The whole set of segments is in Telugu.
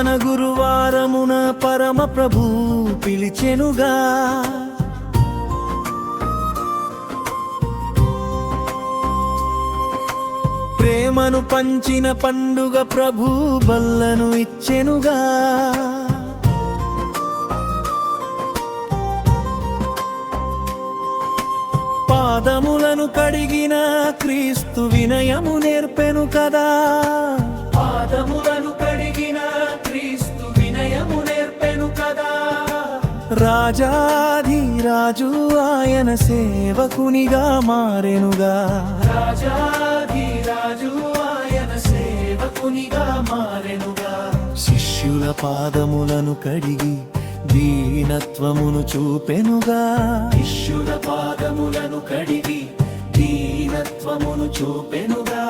శ్రావణ గురువారమున పరమ ప్రభు పిలిచెనుగా. ప్రేమను పంచిన పండుగ ప్రభు బల్లను ఇచ్చెనుగా. పాదములను కడిగిన క్రీస్తు వినయము నేర్పెను కదా. పాదములను కడిగిన క్రీస్తు వినయము నేర్పెను కదా. రాజాధిరాజు ఆయన సేవకునిగా మారెనుగా. రాజాధిరాజు ఆయన సేవకునిగా మారెనుగా. శిష్యుల పాదములను కడిగి దీనత్వమును చూపెనుగా. శిష్యుల పాదములను కడిగి దీనత్వమును చూపెనుగా.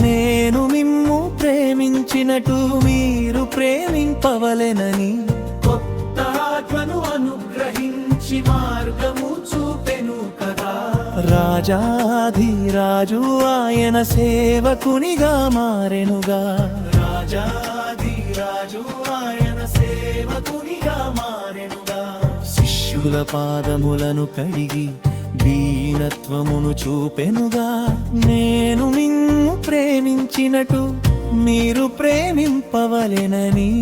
నేను మిమ్ము ప్రేమించినట్టు మీరు ప్రేమింపవలెనని కొత్త ఆత్మను అనుగ్రహించి మార్గము చూపెను కదా. రాజాధిరాజు ఆయన సేవకునిగా మారెనుగా. రాజాధిరాజు ఆయన సేవకునిగా మారెనుగా. శిష్యుల పాదములను కడిగి దీనత్వమును చూపెనుగా. నేను నిన్ను ప్రేమించినట్టు మీరు ప్రేమింపవలెనని.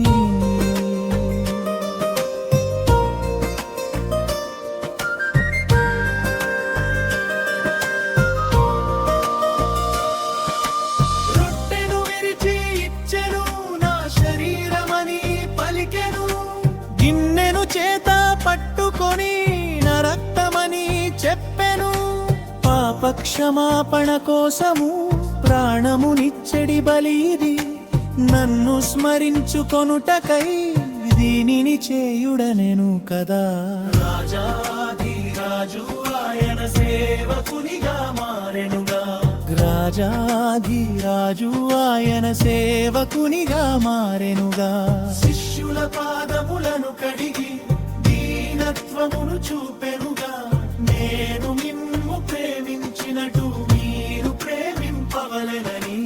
రొట్టెను విరిచి ఇచ్చెను నా శరీరమని పలికెను. గిన్నెను చేత పట్టుకొని నా రక్తమని చెప్పెను. పాపక్షమాపణ కోసము ప్రాణమునిచ్చెడి బలి ఇది. నన్ను స్మరించుకొనుటకై దీనిని చేయుడనెను కదా. రాజాధిరాజు ఆయన సేవకునిగా మారెనుగా. రాజాధిరాజు ఆయన సేవకునిగా మారెనుగా. శిష్యుల పాదములను కడిగి దీనత్వమును చూపెనుగా. నేను మిమ్ము ప్రేమించినట్టు మీరు ప్రేమింపవలెనని.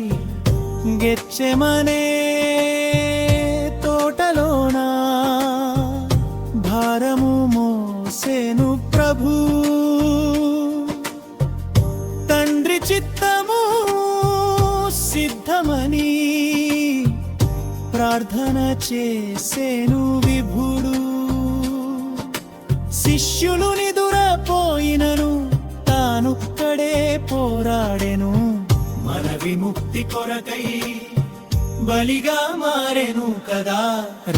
గెత్సెమనే తోటలోన భారము మోసెను ప్రభు. తండ్రి చిత్తము సిద్ధమని ప్రార్థన చేసెను విభుడు. శిష్యులు నిదురపోయినను తానుక్కడే పోరాడెను. మన విముక్తి కొరకై బలిగా మారెను కదా.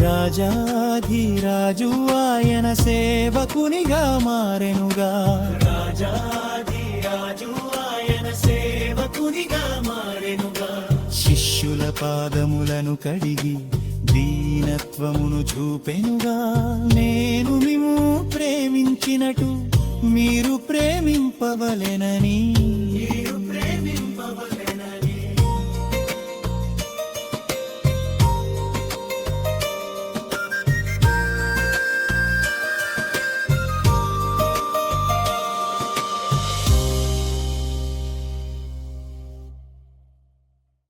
రాజాధిరాజు ఆయన సేవకునిగా మారెనుగా. రాజాధిరాజు ఆయన సేవకునిగా మారెనుగా. శిష్యుల పాదములను కడిగి దీనత్వమును చూపెనుగా. నేను మిమ్ము ప్రేమించినట్టు మీరు ప్రేమింపవలెనని.